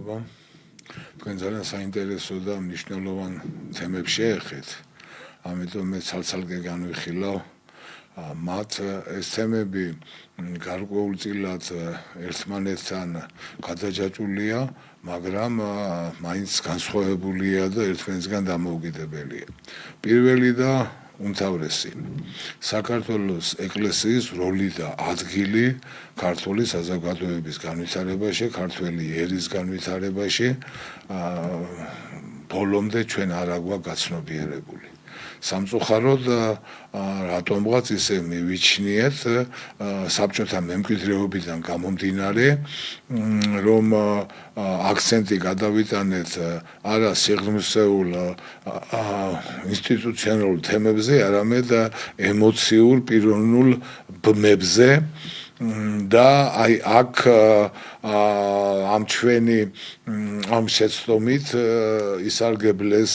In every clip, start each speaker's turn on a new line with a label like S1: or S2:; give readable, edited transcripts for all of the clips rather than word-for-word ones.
S1: მადლობა. თქვენ ძალიან საინტერესო და მნიშვნელოვან თემებს შეეხეთ. ამიტომ მე ცალ-ცალკე განვიხილავ. მათ ეს თემები გარკვეულწილად ერთმანეთთან გადაჯაჭვულია, მაგრამ მაინც განსხვავებულია და ერთმანეთისგან დამოუკიდებელია. პირველი და უმთავრესი საქართველოს ეკლესიის როლი და ადგილი ქართული საზოგადოების განვითარებაში, ქართველი ერის განვითარებაში ბოლომდე ჩვენ არ აგვაქვს გაცნობიერებული. სამწუხაროდ რატომღაც ისე მივიჩნიეთ საბჭოთა მემკვიდრეობიდან გამომდინარე, რომ აქცენტი გადავიტანეთ არა სიღრმისეულ ინსტიტუციონალურ თემებზე, არამედ ემოციურ პიროვნულ ბმებზე და აი აქ ამ ჩვენი ამ შეცდომით ისარგებლეს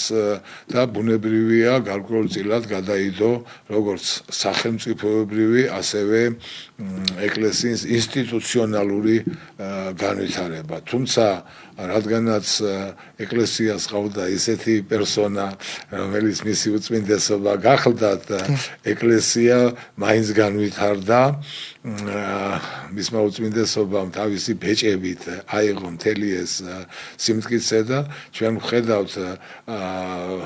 S1: და ბუნებრივია გარკვეულწილად გადაიდო როგორც სახელმწიფოებრივი, ასევე ეკლესიის ინსტიტუციონალური განვითარება. თუმცა რადგანაც ეკლესიას ყავდა ისეთი პერსონა, რომელიც მისი უწმინდესობა გახლდათ, ეკლესია მაინც განვითარდა, მისმა უწმინდესობამ თავისი ბეჭებით აიღო მთელი ეს სიმტკიცე და ჩვენ ვხედავთ,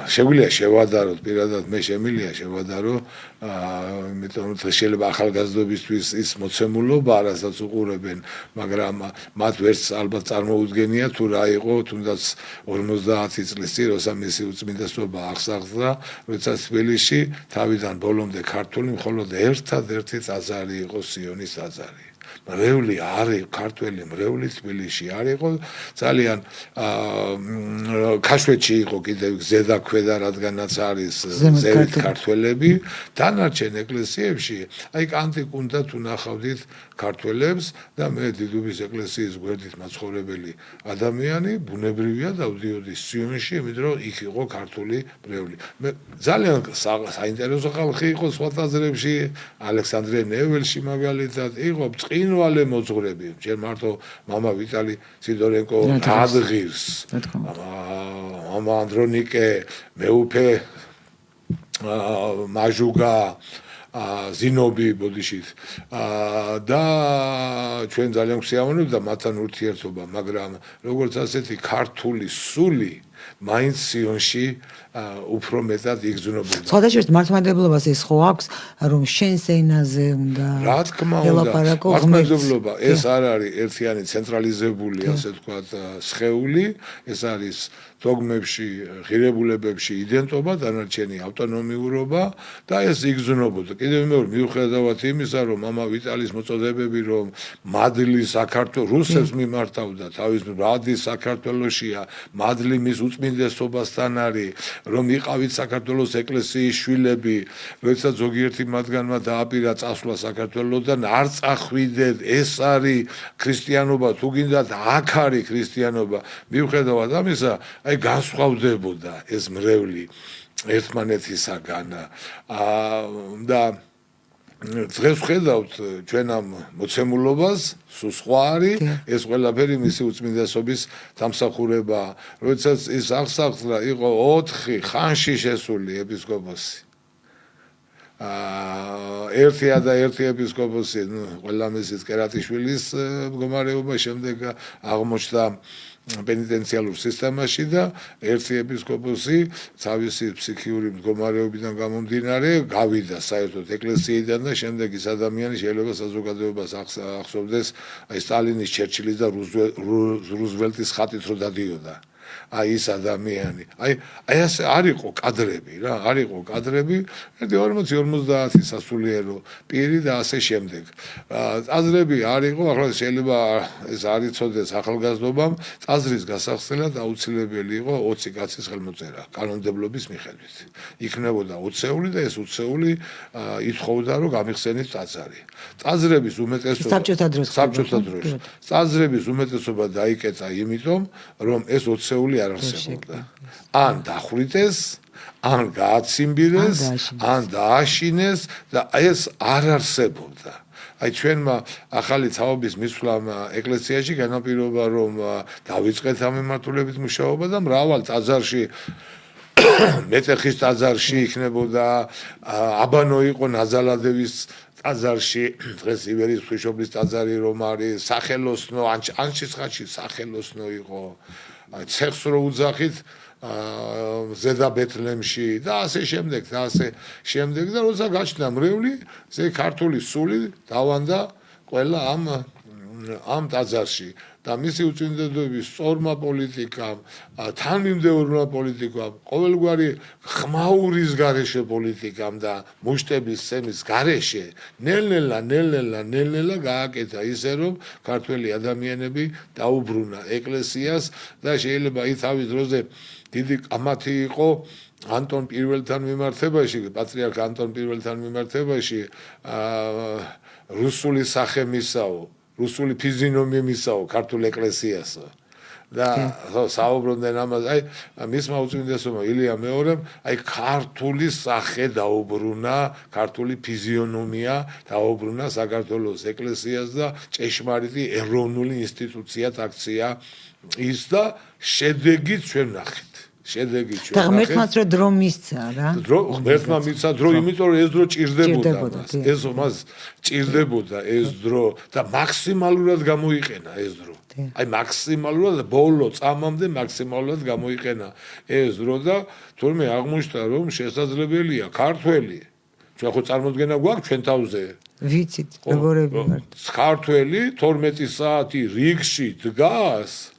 S1: შეგვიძლია შევადაროთ, პირადად მე შემიძლია შევადარო, იმიტომ რომ შეიძლება ახალგაზრდობისთვის ის მოცემულობა რასაც უყურებენ, მაგრამ მათ ვერც ალბათ წარმოუდგენია თუ რა იყო თუნდაც 50 წლის წინ, როცა მისი უწმინდესობა აღსაღდა, როცა თბილისში თავიდან ბოლომდე ქართული მხოლოდ ერთადერთი ტაძარი იყო სიონის ტაძარი. მრევლი არის ქართველი მრევლი თბილისში არ იყო, ძალიან ქაშვეთში იყო კიდევ ზედა ქვედა, რადგანაც არის ზევით ქართველები, დანარჩენ ეკლესიებში აი კანტიკ უნდა თუ ნახავდით ქართველებს და მე დიდუბის ეკლესიის გვერდით მაცხოვრებელი ადამიანი ბუნებრივია დავდიოდი სიონში, იმიტომ რომ იქ იყო ქართული მრევლი. მე ძალიან საინტერესო ხალხი იყო სხვა ტაძრებში, ალექსანდრე ნეველში მაგალითად იყო წინვალე მოძღვრები, ჯერ მარტო მამა ვიტალი სიდორენკო ადგილს, მამა ანდრონიკე, მეუფე მაჟუგა, ზინობი ბოდიშით და ჩვენ ძალიან გვსიამოვნებთ და მათთან ურთიერთობა, მაგრამ როგორც ასეთი ქართული სული მაინც სიონში უფრო მეტად იგრძნობოდა.
S2: სხვადასხვა მართლმადიდებლობას ეს ხო აქვს, რომ შენს ენაზე უნდა
S1: რა თქმა უნდა, მართლმადიდებლობა ეს არ არის ერთიანი ცენტრალიზებული, ასე ვთქვათ, სხეული, ეს არის დოგმებში, ღირებულებებში იდენტობა, დანარჩენი ავტონომიურობა და ეს იგრძნობოდა. კიდევ მეორე მიუხედავად იმისა, რომ მამა ვიტალის მოწოდებები, რომ მადლი საქართველოს რუსებს მიმართავდა, თავის მადლი საქართველოსია, მადლი მის უწმინდესობასთან არის, რომ იყავით საქართველოს ეკლესიის შვილები, როდესაც ზოგიერთი მათგანმა დააპირა წასვლა საქართველოსთან, არ წახვიდეთ, ეს არის ქრისტიანობა, თუ გინდათ აქ არის ქრისტიანობა. მიუხედავად ამისა, აი განსხვავდებოდა ეს მრევლი ერთმანეთისაგან და დღეს ვხედავთ ჩვენ ამ მოცემულობას, სულ სხვა არის, ეს ყველაფერი მისი უწმინდესობის დამსახურება. როდესაც ის აღსაღდა, იყო 4 ხანში შესული ეპისკოპოსი. ერთი ეპისკოპოსი, ყველა მისის კერატიშვილის მდგომარეობა, შემდეგ აღმოჩნდა პენიტენციალურ სისტემაში და ერთი ეპისკოპოსი თავისი ფსიქიური მდგომარეობიდან გამომდინარე გავიდა საერთოდ ეკლესიიდან და შემდეგ ის ადამიანი შეიძლება საზოგადოებას ახსოვდეს აი სტალინის, ჩერჩილის და რუზველტის ხატით რო დადიოდა. აი ის ადამიანი. აი ასე არ იყო კადრები რა, არ იყო კადრები, 40-50 სასულიერო პირი და ასე შემდეგ. ტაძრები არ იყო, ახლა შეიძლება ეს არ იცოდეს ახალგაზრდობამ, ტაძრის გასახსნელად აუცილებელი იყო 20 კაცის ხელმოწერა კანონმდებლობის მიხედვით. იქნებოდა 20-ეული და ეს 20-ეული ითხოვდა რომ გამიხსენით ტაძარი. ტაძრების უმეტესობა საბჭოთა დროს. ტაძრების უმეტესობა დაიკეთა იმიტომ, რომ ეს 20-ეული არ არსებობდა. ან დახვრიტეს, ან გააციმბირეს, ან დააშინეს და ეს არ არსებობდა. აი ჩვენმა ახალი თაობის მისვლამ ეკლესიაში განაპირობა რომ დავიწყეთ ამ მიმართულებით მუშაობა და მრავალ ტაძარში მეტეხის ტაძარში იქნებოდა აბანო იყო ნაზალადევის ტაძარში დღეს ივერიის ღვთისმშობლის ტაძარი რომ არის სახელოსნო ანჩისხატში სახელოსნო იყო ცეხს რო უძახით ზედა ბეთლემში და ასე შემდეგ და როცა გაჩნდა მრევლი ზე ქართული სული დავანდა ყველა ამ ტაძარში და მისი უწინდედობის სწორმა პოლიტიკამ, თანმიმდევრმა პოლიტიკამ, ყოველგვარი ხმაურის გარეშე პოლიტიკამ და მუშტების სემის გარეშე ნელ-ნელა გააკეთა ისე რომ ქართველი ადამიანები დაუბრუნა ეკლესიას და შეიძლება ის თავის დროზე დიდი კამათი იყო ანტონ პირველთან მიმართებაში, პატრიარქ ანტონ პირველთან მიმართებაში რუსული სახე მისაო რუსული ფიზინომია მისაო ქართულ ეკლესიასო და საუბრობდნენ ამაზე აი მისმა უწმინდესობა ილია მეორემ აი ქართული სახე დაუბრუნა ქართული ფიზიონომია დაუბრუნა საქართველოს ეკლესიას და ჭეშმარიტი ეროვნული ინსტიტუციად აქცია ის და შედეგი ჩვენ ნახეთ
S2: და ღმერთმაც რო დრო მისცა რა
S1: ღმერთმა მისცა დრო იმიტომ რომ ეს დრო ჭირდებოდა ეს მას ჭირდებოდა ეს დრო და მაქსიმალურად გამოიყენა ეს დრო აი მაქსიმალურად ბოლო წამამდე მაქსიმალურად გამოიყენა ეს დრო და თურმე აღმოჩნდა რომ შესაძლებელია ქართველი ჩვენ ხო წარმოდგენა გვაქვს ჩვენ თავზე
S2: ვიცით როგორები ვართ
S1: ქართველი 12 საათი რიგში დგას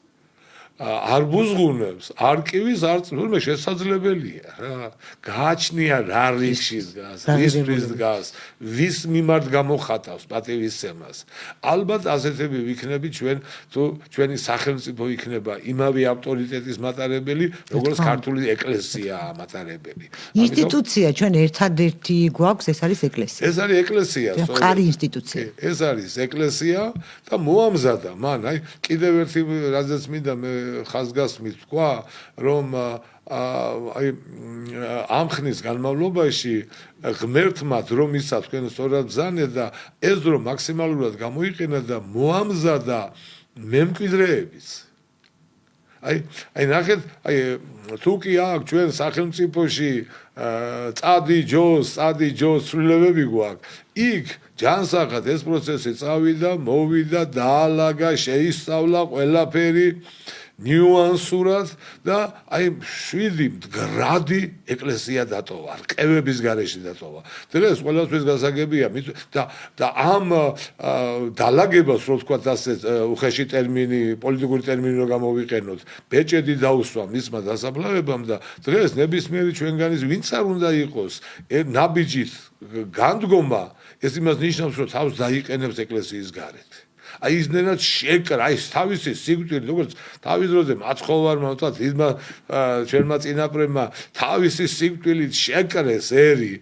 S1: არ ბუზღუნებს, არ კივის, არ თურმე შესაძლებელია რა. გააჩნია რა რიგში დგას, ვისთვის დგას, ვის მიმართ გამოხატავს პატივისცემას. ალბათ ასეთები ვიქნები ჩვენ თუ ჩვენი სახელმწიფო იქნება იმავე ავტორიტეტის მატარებელი, როგორც ქართული ეკლესიაა მატარებელი.
S2: ინსტიტუცია ჩვენ ერთადერთი გვაქვს, ეს არის ეკლესია.
S1: ეს არის ეკლესია,
S2: მყარი ინსტიტუცია.
S1: ეს არის ეკლესია და მოამზადა მან, აი კიდევ ერთი რაზეც მინდა მე ხაზგასმით თქვა რომ აი ამ ხნის განმავლობაში ღმერთმა დრომისა თქვენ სწორად ბრძანეთ და ეს დრო მაქსიმალურად გამოიყენა და მოამზადა მემკვიდრეების აი ნახეთ აი თუ კი აქ ჩვენ სახელმწიფოში წადი ჯოს ცვლილებები გვაქვს იქ ჯანსაღად ეს პროცესი წავიდა მოვიდა დაალაგა შეისწავლა ყველაფერი ნიუანსურად და აი 7 მდგრადი ეკლესია დატოვა, რყევების გარეშე დატოვა. დღეს ყველასთვის გასაგებია და ამ დალაგებას რო თქვა ასე უხეში ტერმინი, პოლიტიკური ტერმინი რო გამოვიყენოთ, ბეჭედი დაუსვა მისმა დასაფლავებამ და დღეს ნებისმიერი ჩვენგანის ვინც არ უნდა იყოს ნაბიჯით განდგომა, ეს იმას ნიშნავს, რომ თავს დაიყენებს ეკლესიის გარეთ. აი ისნერად შეკრა, აი თავისი სიკვდილი, როგორც თავის დროზე მაცხოვარმა ვთქვათ, ისმა ჩვენმა წინაპრებმა თავისი სიკვდილით შეკრეს ერი.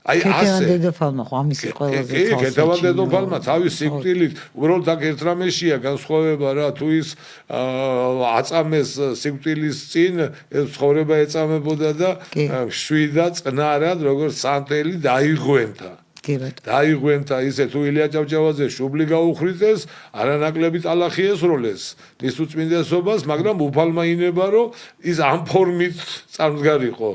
S1: აი ასე
S2: დედოფალმა ხო ამისი ყველაზე
S1: კი, ქეთევან დედოფალმა თავის სიკვდილით, უბრალოდ აქ ერთ რამეშია განსხვავება რა, თუ ის აწამეს სიკვდილის წინ, ეს ცხოვრება ეწამებოდა და შვიდა წნარად, როგორც სანთელი დაიღვენთა. დაიღვენთა ისე თუ ილია ჭავჭავაძე შუბლი გაუხრიტეს, არანაკლები ტალახი ესროლეს ის უწმინდესობას, მაგრამ უფალმა ინება რომ ის ამ ფორმით წარმდგარიყო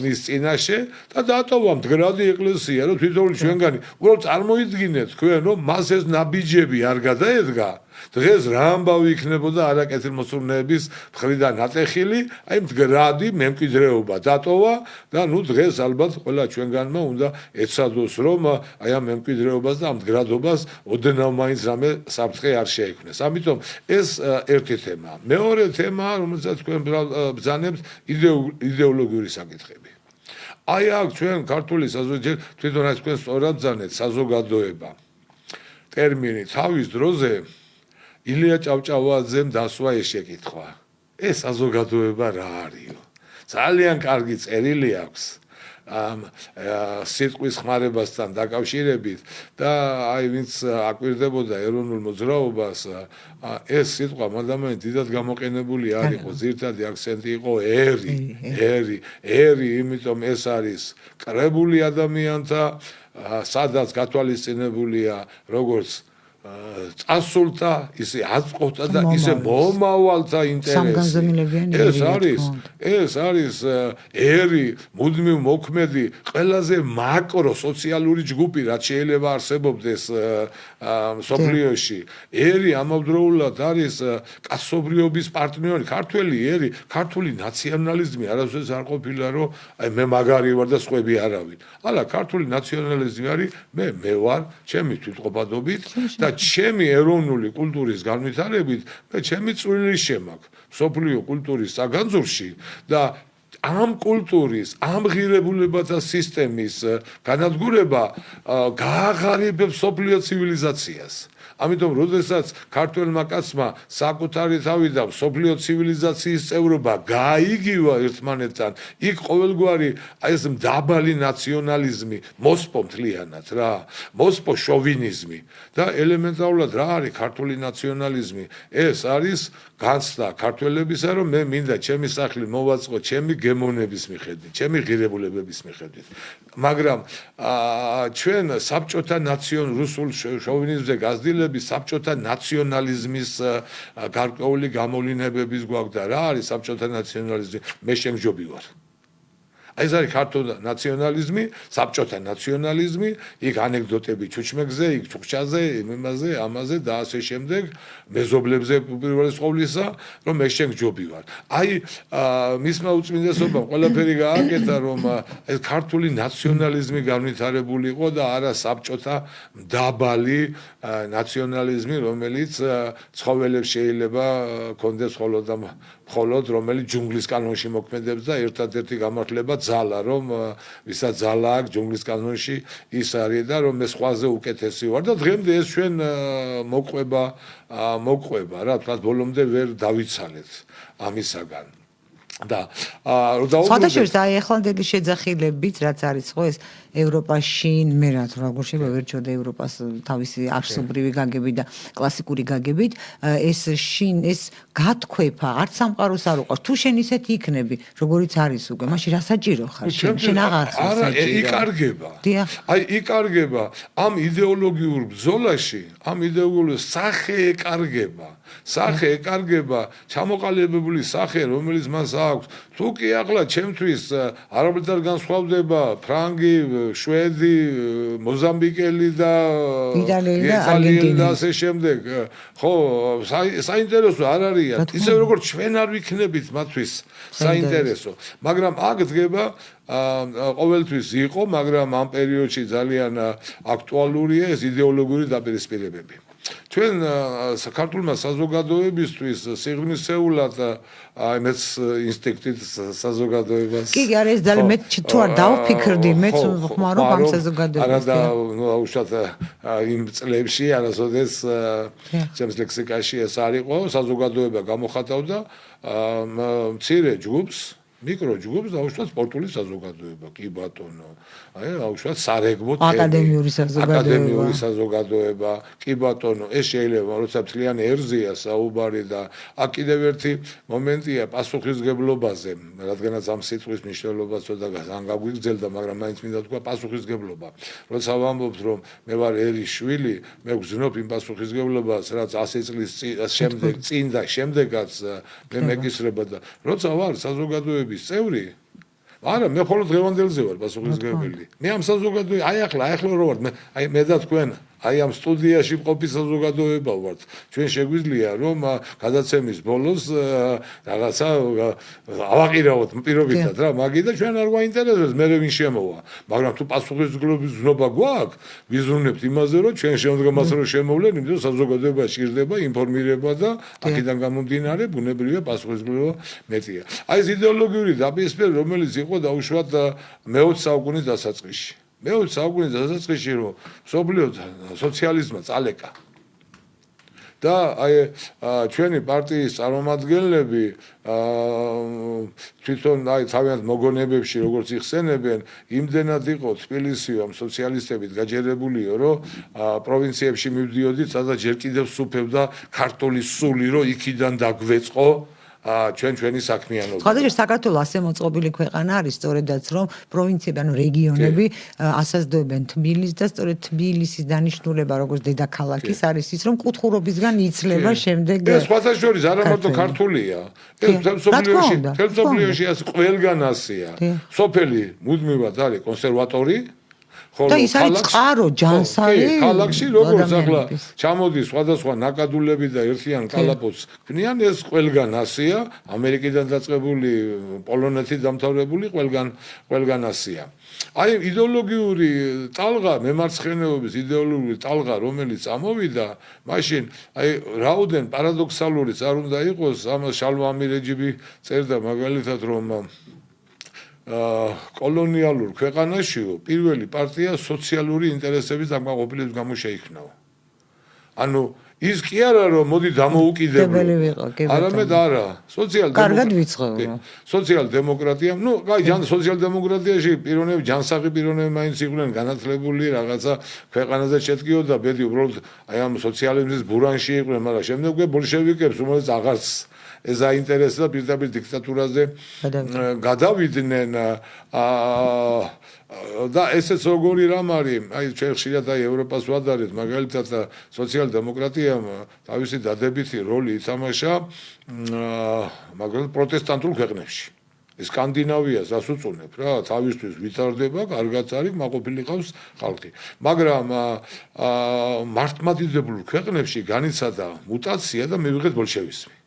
S1: მის წინაშე და დატოვა მდგრადი ეკლესია, რომ თვითონ ჩვენგანი უბრალოდ წარმოიდგინეთ თქვენ რომ მას ეს ნაბიჯები არ გადაედგა დღეს რა ამბავი იქნებოდა არაკეთილმოსურნეების მხრიდან ატეხილი, აი მდგრადი მემკვიდრეობა დატოვა და ნუ დღეს ალბათ ყველა ჩვენგანმა უნდა ეცადოს რომ აი ამ მემკვიდრეობას და ამ მდგრადობას ოდნავ მაინც რამე საფრთხე არ შეექმნეს. ამიტომ ეს ერთი თემაა. მეორე თემაა, რომელსაც თქვენ ბრძანებთ იდეოლოგიური საკითხები. აი აქ ჩვენ ქართული საზოგადოება თვითონ აი თქვენ სწორად ბრძანეთ საზოგადოება. ტერმინი თავის დროზე ილია ჭავჭავაძემ დასვა ეს შეკითხვა. ეს საზოგადოება რა არისო? ძალიან კარგი წერილი აქვს სიტყვის ხმარებასთან დაკავშირებით და აი ვინც აკვირდებოდა ეროვნულ მოძრაობას ეს სიტყვა მადამანი დიდად გამოყენებული არ იყო ძირითადი აქცენტი იყო ერი იმიტომ ეს არის კრებული ადამიანთა სადაც გათვალისწინებულია როგორც წასულთა ისე აწყობთა და ისე მომავალთა ინტერესი ეს არის ერი მუდმივ მოქმედი ყველაზე მაკრო სოციალური ჯგუფი რაც შეიძლება არსებობდეს სოფლიოში ერი ამავდროულად არის კაცობრიობის პარტნიორი ქართული ნაციონალიზმი არასდროს არ ყოფილა რომ აი მე მაგარი ვარ და სხვები არავინ არა ქართული ნაციონალიზმი არის მე ვარ ჩემი თვითყოფადობით და ჩემი ეროვნული კულტურის განვითარებით და ჩემი წვლილი შემაქვს სოფლიო კულტურის საგანძურში და ამ კულტურის ამ ღირებულებათა სისტემის განადგურება გააღარიბებს სოფლიო ცივილიზაციას ამიტომ როდესაც ქართველმა კაცმა საკუთარი თავი და სოფლიო ცივილიზაციის წევრობა გაიგივა ერთმანეთთან იქ ყოველგვარი აი ეს მდაბალი ნაციონალიზმი მოსპო მთლიანად რა მოსპო შოვინიზმი და ელემენტარულად რა არის ქართული ნაციონალიზმი ეს არის განცდა ქართველებისა რომ მე მინდა ჩემი სახლი მოვაწყო ჩემი გემოვნების მიხედვით ჩემი ღირებულებების მიხედვით მაგრამ ჩვენ საბჭოთა რუსულ შოვინიზმზე გაზრდილების საბჭოთა ნაციონალიზმის გარკვეული გამოვლინებების გვაქვს და რა არის საბჭოთა ნაციონალიზმი მე შემჯობი ვარ აი ეს არის ქართული ნაციონალიზმი საბჭოთა ნაციონალიზმი იქ ანეკდოტები ჩუჩმეკზე იქ ჩუქჩაზე ამაზე და ასე შემდეგ მეზობლებზე პირველი ყოვლისა რომ მე შემჯობი ვარ აი მისმა უწმინდესობამ ყველაფერი გააკეთა რომ ეს ქართული ნაციონალიზმი განვითარებული იყო და არა საბჭოთა დაბალი ნაციონალიზმი რომელიც ცხოველებს შეიძლება კონდეს მხოლოდ რომელიც ჯუნგლის კანონში მოქმედებს და ერთადერთი გამართლება ძალა რომ ვისაც ძალა აქვს ჯუნგლის კანონში ის არის და რომ მე სხვაზე უკეთესი ვარ და დღემდე ეს ჩვენ მოყვება რა თქვა ბოლომდე ვერ დავიცალეთ ამისაგან და
S2: სხვადასხვა აი ახლანდელი შეძახილებით რაც არის ხო ეს ევროპაში მე როგორ შეიძლება ვერჩოდე ევროპას თავისი არსობრივი გაგებით და კლასიკური გაგებით ეს გათქვეფა არც სამყაროს არ უყავს თუ შენ ისეთი იქნები როგორიც არის უკვე მაშინ რა საჭირო ხარ შენ აღარ ხარ საჭირო იკარგება
S1: აი იკარგება ამ იდეოლოგიურ ბრძოლაში ამ იდეოლოგიურ სახე ეკარგება ჩამოყალიბებული სახე რომელიც მას აქვს თუ კი ახლა ჩემთვის არაბეთთან განსხვავდება ფრანგი შვედი მოზამბიკელი და იტალიელი და ასე შემდეგ ხო საინტერესო არ არიან ისე როგორც ჩვენ არ ვიქნებით მათთვის საინტერესო მაგრამ აქ დგება ყოველთვის იყო მაგრამ ამ პერიოდში ძალიან აქტუალურია ეს იდეოლოგიური დაპირისპირებები ჩვენ საქართველოს საზოგადოებისთვის სიღრმისეულად აი მეც ინსტინქტით საზოგადოებას
S2: კი არის ძალიან მე თუ არ დავფიქრდი მეც ხმარო ამ საზოგადოებას
S1: არა და უშუალოდ იმ წლებში არასოდეს ჩემს ლექსიკაში ეს არ იყო საზოგადოება გამოხატავდა მცირე ჯგუფს მიკრო ჯგუფს და უშუალოდ სპორტული საზოგადოება კი ბატონო აი უშუალოდ სარეგბო
S2: აკადემიური
S1: საზოგადოება კი ბატონო ეს შეიძლება როცა მთლიანი ერზია საუბარი და აქ კიდევ ერთი მომენტია პასუხისგებლობაზე რადგანაც ამ სიტყვის მნიშვნელობა ცოტა განგვიგრძელდა მაგრამ მაინც მინდა თქვა პასუხისგებლობა როცა ვამბობთ რომ მე ვარ ერის შვილი მე ვგზნობ იმ პასუხისგებლობას რაც 100 წლის წინ და შემდეგაც მე მეკისრება და როცა ვარ საზოგადოების წევრი არა მე მხოლოდ დღევანდელზე ვარ პასუხისმგებელი მე ამ საზოგადოებაში აი ახლა რო ვარ აი მე და თქვენ აი ამ სტუდიაში მყოფი საზოგადოება ვართ ჩვენ შეგვიძლია რომ გადაცემის ბოლოს რაღაცა ავაყირავოთ პირობითად რა მაგი და ჩვენ არ გვაინტერესებს მე ვინ შემოვა მაგრამ თუ პასუხისმგებლობის ზნობა გვაქვს ვიზრუნებთ იმაზე რომ ჩვენ შემდგომაც რომ შემოვლენ იმიტომ საზოგადოება ჭირდება ინფორმირება და აქედან გამომდინარე ბუნებრივია პასუხისმგებლობა მეტია აი ეს იდეოლოგიური დაპირისპირება რომელიც იყო დაუშვათ მე-20 საუკუნის დასაწყისში მე-20 საუკუნის დასაწყისში რომ სოფლიო სოციალიზმმა წალეკა და აი ჩვენი პარტიის წარმომადგენლები თვითონ აი თავიანთ მოგონებებში როგორც იხსენებენ, იმდენად იყო თბილისი ამ სოციალისტებით გაჯერებულიო, რომ პროვინციებში მივდიოდით, სადაც ჯერ კიდევ სუფევდა ქართული სული, რომ იქიდან დაგვეწყო ჩვენი საქმიანობა.
S2: ხალხი საქართველოს ასე მოწყობილი ქვეყანა არის, სწორედაც რომ პროვინციები, ანუ რეგიონები ასაზრდოებენ თბილისს და სწორედ თბილისის დანიშნულება როგორც დედაქალაქის არის ის, რომ კუთხურობისგან იცლება შემდეგ
S1: ეს სხვათა შორის არა მარტო ქართულია. ეს თელსოფლიოში ასე ყველგან ასეა. სოფელი მუდმივად არის კონსერვატორი
S2: და ის არის წყარო ჯანსაღი
S1: ქალაქში როგორც ახლა ჩამოდის სხვადასხვა ნაკადულები და ერთიან კალაპოტს ქმნიან ეს ყველგან ასეა ამერიკიდან დაწყებული პოლონეთით დამთავრებული ყველგან ასეა აი იდეოლოგიური ტალღა მემარცხენეობის იდეოლოგიური ტალღა რომელიც ამოვიდა მაშინ აი რაოდენ პარადოქსალურიც არ უნდა იყოს ამას შალვა ამირეჯიბი წერდა მაგალითად რომ კოლონიალურ ქვეყანაშიო პირველი პარტია სოციალური ინტერესების დაკმაყოფილების გამო შეიქმნა. ანუ ის კი არა რომ მოდი დამოუკიდებლო. არამედ არა, სოციალ-დემოკრატია, ну, კაი, სოციალ-დემოკრატიაში პიროვნები, ჯანსაღი პიროვნები მაინც იყვნენ განათლებული, რაღაცა ქვეყანაზე შედგიოდა ბედი, უბრალოდ აი ამ სოციალიზმის ბურანში იყვნენ, მაგრამ შემდეგ ბოლშევიკებს უმეტეს აღარც ეს აინტერესდა პირდაპირ დიქტატურაზე გადავიდნენ და ესეც როგორი რამ არის აი ჩვენ ხშირად აი ევროპას ვადარეთ მაგალითად სოციალ-დემოკრატიამ თავისი დადებითი როლი ითამაშა მაგრამ პროტესტანტულ ქვეყნებში სკანდინავიას ასუწუნებ რა თავისთვის ვითარდება კარგად არის მაყოფილი ყავს ხალხი მაგრამ მართლმადიდებულ ქვეყნებში განიცადა მუტაცია და მივიღეთ ბოლშევიზმი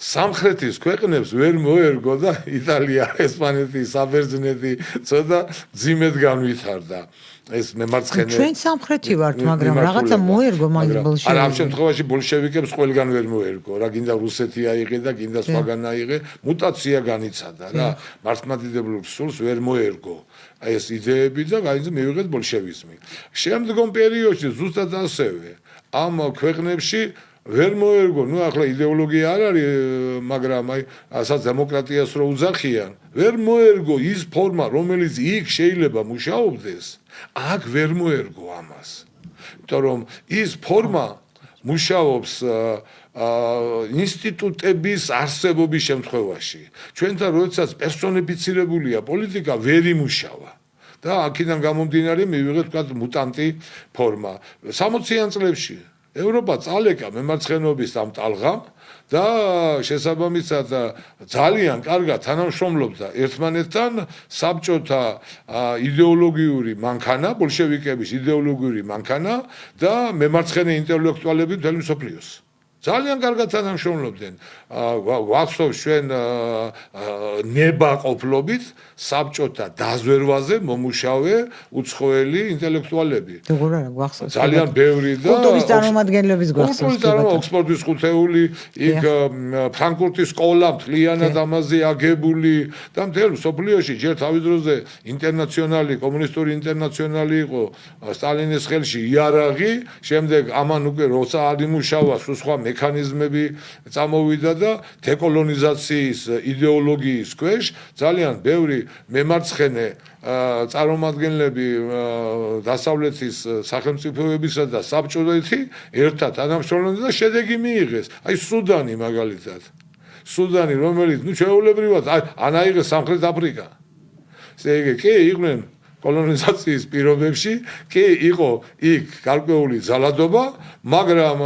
S1: სამხრეთის ქვეყნებს ვერ მოერგო და იტალია, ესპანეთი, საბერძნეთი ცოტა ძიმედ განვითარდა. ეს მემარცხენე
S2: ჩვენ სამხრეთი ვართ, მაგრამ რაღაცა მოერგო მაგ ბოლშევიკებს.
S1: არა, ამ შემთხვევაში ბოლშევიკებს ყველგან ვერ მოერგო. რა გინდა რუსეთი აიღე და გინდა სხვაგან აიღე, მუტაცია განიცადა რა. მართლმადიდებლურ სულს ვერ მოერგო. აი ეს იდეები და მივიღეთ ბოლშევიზმი. შემდგომ პერიოდში ზუსტად ასევე ამ ქვეყნებში ვერ მოერგო, ну ახლა იდეოლოგია არ არის, მაგრამ აი ასაც დემოკრატიას რო უძახიან, ვერ მოერგო ის ფორმა, რომელიც იქ შეიძლება მუშაობდეს, აქ ვერ მოერგო ამას. იმიტომ რომ ის ფორმა მუშაობს ინსტიტუტების არსებობის შემთხვევაში. ჩვენთან როდესაც პერსონიფიცირებულია პოლიტიკა, ვერ იმუშავა. და აქედან გამომდინარე მივიღეთ ვთქვათ მუტანტი ფორმა. 60-იან წლებში ევროპა წალეკა მემარცხენეობის ამ ტალღამ და შესაბამისად ძალიან კარგად თანამშრომლობდა ერთმანეთთან საბჭოთა იდეოლოგიური მანქანა, ბოლშევიკების იდეოლოგიური მანქანა და მემარცხენე ინტელექტუალები მთელი მსოფლიოს. ძალიან კარგად თანამშრომლობდნენ. ვახსოვს ჩვენ ნებაყოფლობით საბჭოთა დაზვერვაზე მომუშავე უცხოელი ინტელექტუალები. ძალიან ბევრი და
S2: კულტურის წარმომადგენლების გვახსოვს.
S1: ოქსფორდის ხუთეული, იქ ფრანკფურტის სკოლა მთლიანად ამაზე აგებული და მთელ მსოფლიოში ჯერ თავის დროზე ინტერნაციონალი, კომუნისტური ინტერნაციონალი იყო სტალინის ხელში იარაღი, შემდეგ ამან უკვე როცა არ იმუშავა სხვა მექანიზმები წამოვიდა და დეკოლონიზაციის იდეოლოგიის ქვეშ ძალიან ბევრი მემარცხენე წარმომადგენლები დასავლეთის სახელმწიფოებისა და საბჭოთი ერთად თანამშრომლობდნენ და შედეგი მიიღეს. აი სუდანი მაგალითად. სუდანი რომელიც ნუ ჩვეულებრივად ან აიღეს სამხრეთ აფრიკა. ესე იგი კი იყვნენ კოლონიზაციის პირობებში კი იყო იქ გარკვეული ძალადობა, მაგრამ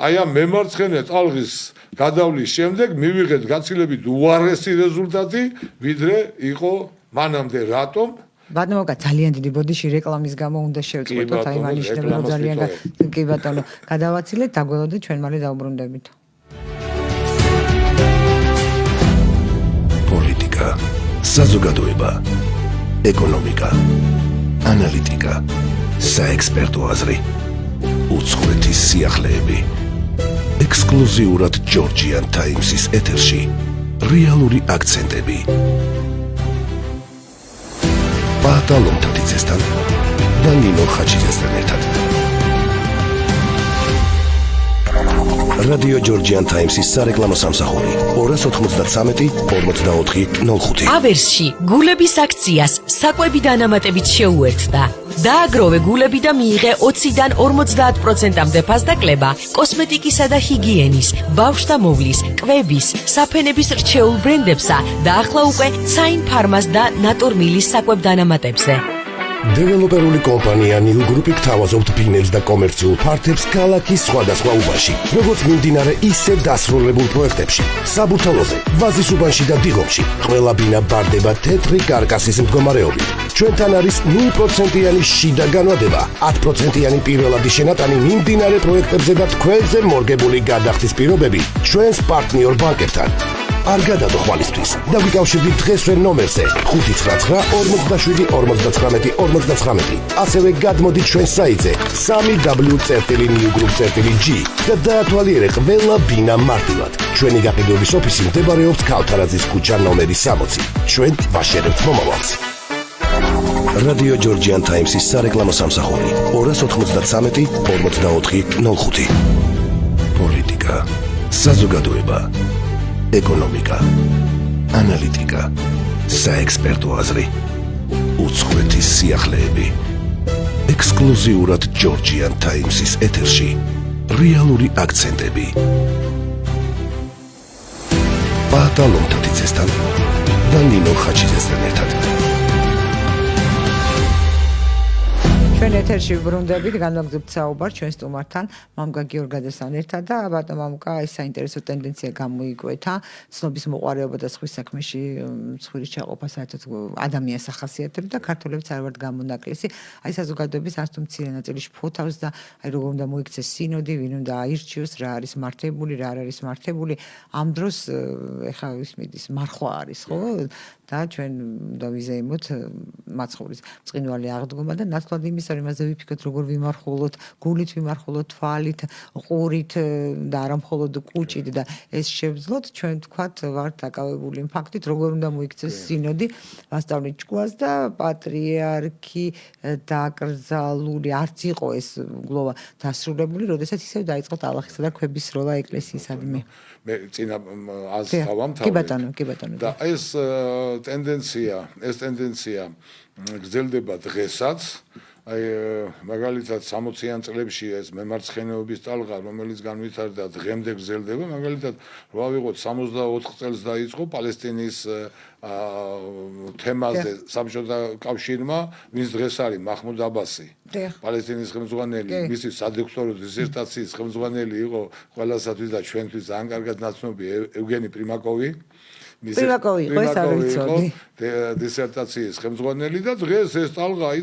S1: აი ამ მემარცხენე ტალღის გადავლის შემდეგ მივიღეთ გაცილებით უარესი რეზულტატი, ვიდრე იყო მანამდე. რატომ?
S2: ბატონო, ძალიან დიდი ბოდიში რეკლამის გამო უნდა შევწყვეტოთ, აი მანიშნები რომ ძალიან კი ბატონო, გადავაცილეთ, დაგველოდეთ, ჩვენ მალე დავბრუნდებით.
S3: პოლიტიკა, საზოგადოება, ეკონომიკა, ანალიტიკა, საექსპერტო აზრი, უცხოეთის სიახლეები. ექსკლუზიურად ჯორჯიან ტაიმსის ეთერში რეალური აქცენტები. ბატალონ თათიძესთან და ნინო ხაჩიძესთან ერთად. რადიო ჯორჯიან ტაიმსის სარეკლამო სამსახური 293-44-05.
S4: ავერსში გულების აქციას საკვები დანამატებით შეუერთდა. დააგროვე გულები და მიიღე 20-დან 50%-მდე ფასდაკლება კოსმეტიკისა და ჰიგიენის, ბავშვთა მოვლის, კვების, საფენების რჩეულ ბრენდებსა და ახლა უკვე საინ ფარმას და ნატორმილის საკვებ დანამატებზე.
S3: დეველოპერული კომპანია New Group გთავაზობთ ბინებს და კომერციულ ფართებს ქალაქის სხვადასხვა უბანში, როგორც მიმდინარე, ისე დასრულებულ პროექტებში. საბურთალოზე, ვაზის უბანში და დიღომში, ყველა ბინა ბარდება თეთრი კარკასის მდგომარეობით. ჩვენთან არის 0%-იანი შიდა განვადება, 10%-იანი პირველადი შენატანი მიმდინარე პროექტებზე და თქვენზე მორგებული გადახდის პირობები ჩვენს პარტნიორ ბანკებთან. არ გადადო ხვალისთვის და ვიკავშირდით დღესვე ნომერზე 5994759 ასევე გადმოდით ჩვენ საიტზე www.newgroup.g და დაათვალიერე ყველა ბინა მარტივად. ჩვენი გაყიდვების ოფისი მდებარეობს ქავთარაძის ქუჩა ნომერი 60. ჩვენ ვაშერებთ მომავალს. რადიო ჯორჯიან ტაიმსის სარეკლამო სამსახური 293-44-05. პოლიტიკა, საზოგადოება, ეკონომიკა, ანალიტიკა, საექსპერტო აზრი, უცხოეთის სიახლეები. ექსკლუზიურად ჯორჯიან ტაიმსის ეთერში რეალური აქცენტები. პაატა ლომთათიძესთან და ნინო ხაჩიძესთან ერთად.
S2: ჩვენ ეთერში ბრუნდებით, განვაგრძობთ საუბარს ჩვენ სტუმართან, მამუკა გიორგაძესთან ერთად და ბატონ მამუკა, ეს საინტერესო ტენდენცია გამოიკვეთა, ცნობის მოყარეობა და სხვის საქმეში ცხვირის ჩაყოფა საერთოდ ადამიანს ახასიათებს და ქართველებიც არ ვართ გამონაკლისი. აი საზოგადოების არც თუ მცირე ნაწილი შფოთავს და აი როგორ უნდა მოიქცეს სინოდი, ვინ უნდა აირჩიოს, რა არის მართებული, რა არ არის მართებული. ამ დროს ეხა ის მიდის მარხვა არის, ხო? და ჩვენ უნდა ვიზეიმოთ მაცხოვრის წყინვალი აღდგომა და ნაცვლად იმის არ იმაზე ვიფიქროთ როგორ ვიმარხულოთ, გულით ვიმარხულოთ, თვალით, ყურით და არა მხოლოდ კუჭით და ეს შევძლოთ, ჩვენ თქვათ ვართ დაკავებული იმ ფაქტით, როგორ უნდა მოიქცეს სინოდი, მასწავლით ჭკუას და პატრიარქი დაკრძალული არც იყო ეს გლოვა დასრულებული, როდესაც ისევ დაიწყო ტალახისა და ქვების სროლა ეკლესიისადმი.
S1: მე წინა ასთავამთავრე.
S2: კი ბატონო, კი ბატონო.
S1: და ეს ტენდენცია გრძელდება დღესაც. აი მაგალითად 60-იან წლებში ეს მემარცხენეობის ტალღა, რომელიც განვითარდა, დღემდე გრძელდება. მაგალითად, რა ვიღოთ 64 წელს დაიწყო პალესტინის თემაზე საბჭოთა კავშირმა, ვინც დღეს არის მაჰმუდ აბასი. პალესტინის ხელმძღვანელი, მისი სადოქტორო დისერტაციის ხელმძღვანელი იყო ყველასათვის და ჩვენთვის ძალიან კარგად ნაცნობი ევგენი პრიმაკოვი.
S2: პრიმაკოვი იყო ეს არ ვიცოდი.
S1: დისერტაციის ხელმძღვანელი და დღეს ეს ტალღა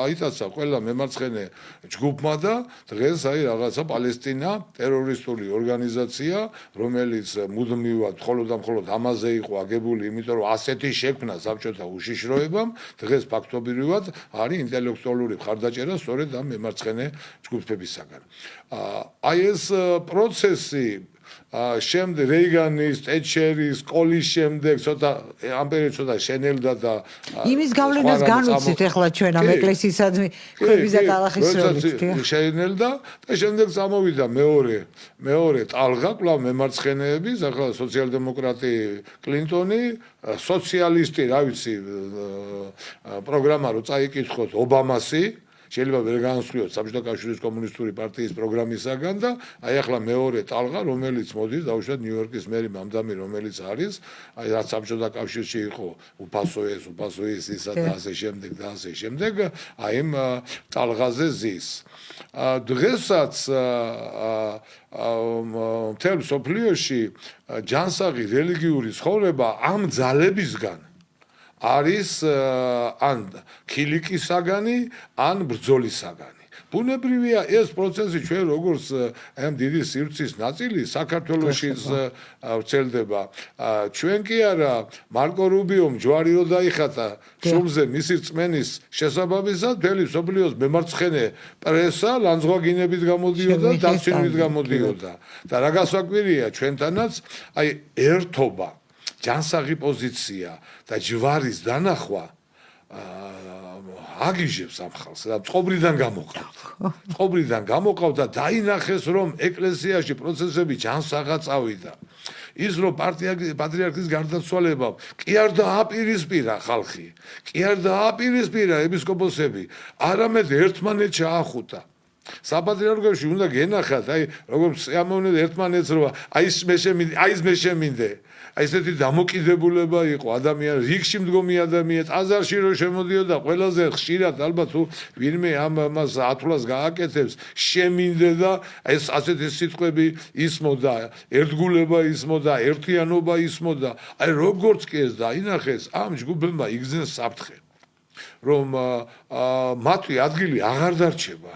S1: აიტაცა ყველა მემარცხენე ჯგუფმა და დღეს აი რაღაცა პალესტინა ტერორისტული ორგანიზაცია, რომელიც მუდმივად მხოლოდ და მხოლოდ ამაზე იყო აგებული, იმიტომ რომ ასეთი შექმნა საბჭოთა უშიშროებამ, დღეს ფაქტობრივად არის ინტელექტუალური მხარდაჭერა სწორედ ამ მემარცხენე ჯგუფებისაგან. აი ეს პროცესი შემდეგ რეიგანის, ტეტჩერის, კოლის შემდეგ ცოტა ამ პერიოდში ცოტა შენელდა და
S2: იმის გავლენას განვიცით ახლა ჩვენ ამ ეკლესიისადმი ქვების და ტალახის სროლით.
S1: შენელდა და შემდეგ წამოვიდა მეორე ტალღა, კვლავ მემარცხენეების, ახლა სოციალ-დემოკრატი კლინტონი, სოციალისტი, რა ვიცი, პროგრამა რო წაიკითხოთ ობამასი შეიძლება ვერ განსხვიოთ საბჭოთა კავშირის კომუნისტური პარტიის პროგრამისაგან და აი ახლა მეორე ტალღა, რომელიც მოდის დაუშვათ ნიუ-იორკის მერი მამდამი, რომელიც არის, აი რაც საბჭოთა კავშირში იყო უფასო ისა და ასე შემდეგ, აი იმ ტალღაზე ზის. დღესაც მთელ მსოფლიოში ჯანსაღი რელიგიური ცხოვრება ამ ძალებისგან არის ან ქილიკისაგანი, ან ბრძოლისაგანი. ბუნებრივია ეს პროცესი ჩვენ როგორც ამ დიდი სივრცის ნაწილი საქართველოშიც ვრცელდება. ჩვენ კი არა მარკო რუბიომ ჯვარი რო დაიხატა შუბლზე მისი რწმენის შესაბამისად მთელი მსოფლიოს მემარცხენე პრესა ლანძღვაგინებით გამოდიოდა და დაცინვით გამოდიოდა. და რა გასაკვირია ჩვენთანაც აი ერთობა ჯანსაღი პოზიცია და ჯვარის დანახვა აგიჟებს ამ ხალხს და წყობრიდან გამოყავთ და დაინახეს რომ ეკლესიაში პროცესები ჯანსაღად წავიდა ის რომ პატრიარქის გარდაცვალება კი არ დააპირისპირა ხალხი კი არ დააპირისპირა ეპისკოპოსები არამედ ერთმანეთს ჩაახუტა საპატრიარქოში უნდა გენახათ აი როგორც ამოვნე ერთმანეთს რომ აი ეს მე შემინდე აი ესეთი დამოკიდებულება იყო ადამიან რიგში მდგომი ადამიანი ტაძარში რო შემოდიოდა ყველაზე ხშირად ალბათ თუ ვინმე ამას ათვლას გააკეთებს შემინდე და ეს ასეთი სიტყვები ისმოდა ერთგულება ისმოდა ერთიანობა ისმოდა აი როგორც კი ეს დაინახეს ამ ჯგუფებმა იგზნეს საფრთხე რომ მათი ადგილი აღარ დარჩება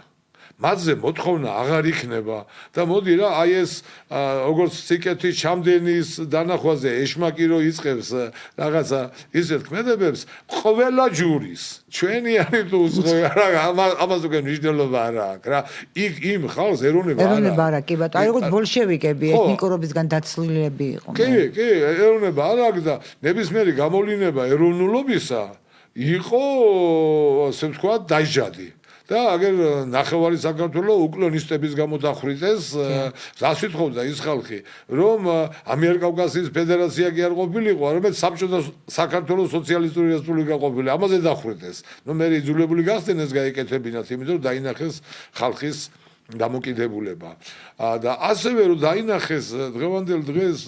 S1: მათზე მოთხოვნა აღარ იქნება და მოდი რა აი ეს როგორც სიკეთის ჩამდენის დანახვაზე ეშმაკი რო იწყებს რაღაცა ისეთ ქმედებებს ყველა ჯურის ჩვენიანი თუ ამას უკვე მნიშვნელობა არ აქვს რა იქ იმ ხალხს ეროვნება
S2: არ აქვს კი ბატონო აი როგორც ბოლშევიკები ეთნიკურობისგან დაცლილები იყვნენ
S1: კი ეროვნება არ აქვს და ნებისმიერი გამოვლინება ეროვნულობისა იყო ასე ვთქვათ დაიჯადი და აგერ ნახევარი საქართველო უკლონისტების გამო დახვრიტეს რას ვითხოვდა ის ხალხი რომ ამიერკავკასიის ფედერაცია კი არ ყოფილიყო არამედ საბჭოთა საქართველოს სოციალისტური რესპუბლიკა ყოფილი ამაზე დახვრიტეს ნუ მე იძულებული გახდნენ ეს გაეკეთებინათ იმიტომ რომ დაინახეს ხალხის დამოკიდებულება და ასევე რომ დაინახეს დღევანდელ დღეს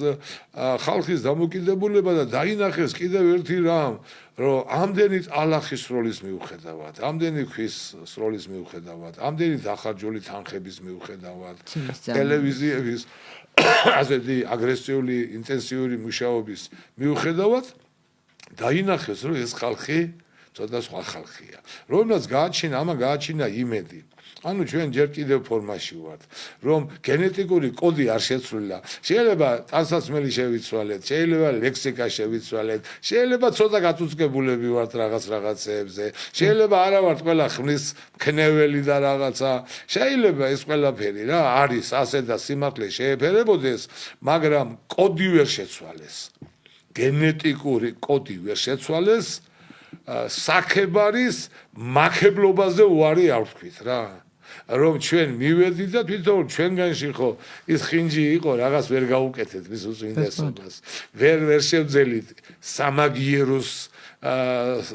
S1: ხალხის დამოკიდებულება და დაინახეს კიდევ ერთი რამ რომ ამდენი ალახის სროლის მიუხედავად, ამდენი ქვის სროლის მიუხედავად, ამდენი დახარჯული თანხების მიუხედავად, ტელევიზიების ასეთი აგრესიული, ინტენსიური მუშაობის მიუხედავად დაინახეს რომ ეს ხალხი ცოტა სხვა ხალხია. რომელსაც გააჩინა იმედი. ანუ ჩვენ ჯერ კიდევ ფორმაში ვართ, რომ გენეტიკური კოდი არ შეცვლილა. შეიძლება ტანსაცმელი შევიცვალეთ, შეიძლება ლექსიკა შევიცვალეთ, შეიძლება ცოტა გაწუწკებულები ვართ რაღაცეებზე, შეიძლება არა ვართ ყველა ხმის მქნეველი და რაღაცა. შეიძლება ეს ყველაფერი რა არის ასე და სიმართლე შეეფერებოდეს, მაგრამ კოდი ვერ შეცვალეს. გენეტიკური კოდი ვერ შეცვალეს. საქებარის მაქებლობაზე უარი არ ვთქვით რა რომ ჩვენ მივედით და თვითონ ჩვენგანში ხო ის ხინჯი იყო რაღაც ვერ გაუკეთეთ მის უწმინდესობას ვერ შევძელით სამაგიეროს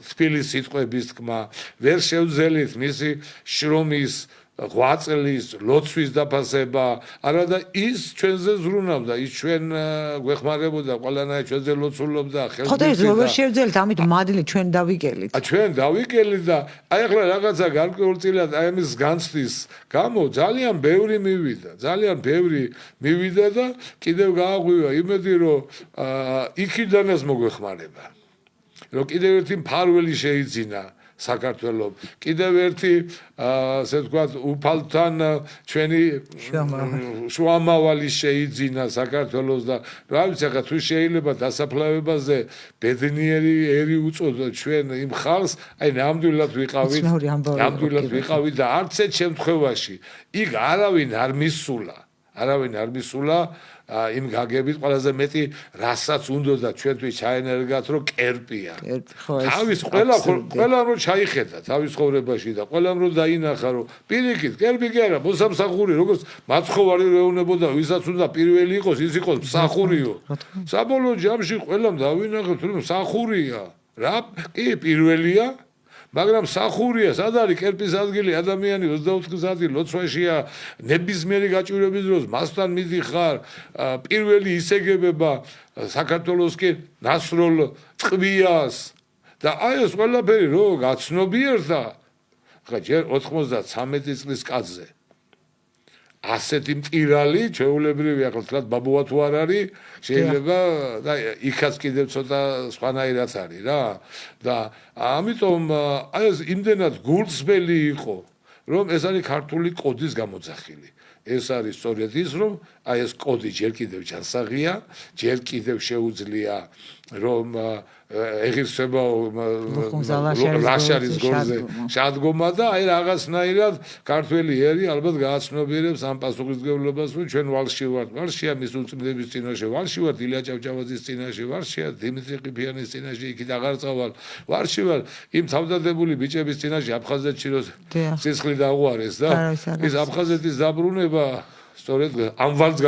S1: თბილის სიტყვების თქმა ვერ შევძელით მისი შრომის 8 წლის ლოცვის დაფასება არადა ის ჩვენზე ზრუნავდა ის ჩვენ გვეხმარებოდა ყველანაირ ჩვენზე ლოცულობდა
S2: ხელმისაწვდომი ხო და როგორ შევძელით ამით მადლი ჩვენ დავიკელით
S1: ჩვენ დავიკელით და აი ახლა რაღაცა გარკვეულწილად აი ამის განცდის გამო ძალიან ბევრი მივიდა და კიდევ გააღვივა იმედი რომ იქიდანაც მოგვეხმარება რომ კიდევ ერთი მფარველი შეიძინა საქართველოს კიდევ ერთი ასე ვთქვათ უფალთან ჩვენი შუამავალი შეიძინა საქართველოს და რა ვიცი ახლა თუ შეიძლება დასაფლავებაზე ბედნიერი ერი უწოდოთ ჩვენ იმ ხალხს აი ნამდვილად ვიყავით და არც ერთ შემთხვევაში იქ არავინ არ მისულა იმ გაგებით ყველაზე მეტი რასაც უნდოდა ჩვენთვის ჩაენერგათ რომ კერპია თავის ყველა რომ ჩაიხედა თავის ხოვრებაში და ყველა რომ დაინახა რომ პირიქით კერპი კი არა მოსამსახური როგორც მაცხოვარი რეუნებოდა ვისაც უნდა პირველი იყოს ის იყოს მსახურიო საბოლოო ჯამში ყველამ დავინახეთ რომ მსახურია რა კი პირველია მაგრამ მსახურია სად არის კერპის ადგილი ადამიანი 24 საათი ლოცვაშია ნებისმიერი გაჭირვების დროს მასთან მიდიხარ პირველი ისეგებება საქართველოსკენ ნასროლ წყვიას და აი ეს ყველაფერი რო გაცნობიერდა ხა ჯერ 93 წლის კაცზე ასეთი მტირალი ჩვეულებრივი ახლა თქვა ბაბუა თუ არ არის შეიძლება და იქაც კიდევ ცოტა სხვანაირად არის რა და ამიტომ აი ეს იმდენად გულწრფელი იყო რომ ეს არის ქართული კოდის გამოძახილი ეს არის სწორედ ის რომ აი ეს კოდი ჯერ კიდევ ჯანსაღია, ჯერ კიდევ შეუძლია რომ ეგრისება ლაშარის გორზე შადგომა და აი რაღაცნაირად ქართველი ერი ალბათ გააცნობიერებს ამ პასუხისმგებლობას, რომ ჩვენ ვალში ვართ, ვალშია მის უწმიდების წინაშე, ვალში ვართ ილია ჭავჭავაძის წინაშე, ვალშია დიმიტრი ყიფიანის წინაშე, იქით აღარ წავალ, ვალში ვარ იმ თავდადებული ბიჭების წინაშე აფხაზეთში რომ სისხლი დაუარეს და ის აფხაზეთის დაბრუნება სწორედ ამ ვალს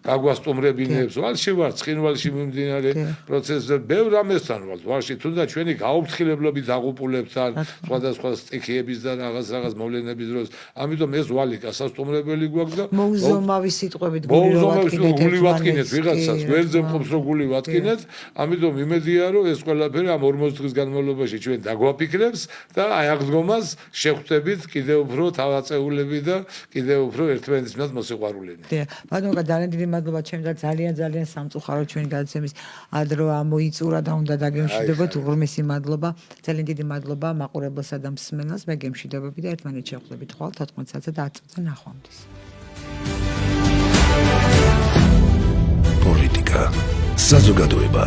S1: გაგვასტუმრებინებს ვალში ვარ ცხინვალში მიმდინარე პროცესზე ბევრ რამესთან ვარ ვალში თუნდაც ჩვენი გაუფრთხილებლობით აღუპულებთან სხვადასხვა სტიქიების და რაღაც მოვლენების დროს ამიტომ ეს ვალი გასასტუმრებელი გვაქვს და
S2: მოუზომავი სიტყვებით
S1: გული ვატკინეთ ვიღაცას გვერდზე მყოფს რომ გული ვატკინეთ ამიტომ იმედია რომ ეს ყველაფერი ამ 40 დღის განმავლობაში ჩვენ დაგვაფიქრებს და აი აღდგომას შეხვდებით კიდევ უფრო თავაწეულები და კიდევ უფრო ერთმანეთისმაც მოსიყვარულენი.
S2: ბატონო, ძალიან დიდი მადლობა ჩემს და ძალიან სამწუხაროდ ჩვენი გადაცემის ადრო ამოიწურა და უნდა დაგემშვიდობოთ. უღრმესი მადლობა. ძალიან დიდი მადლობა მაყურებელსა და მსმენელს. მე გემშვიდობები და ერთმანეთს შევხვდებით ხვალ 14 საათზე და 10 წუთზე ნახვამდის.
S3: პოლიტიკა, საზოგადოება,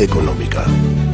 S3: ეკონომიკა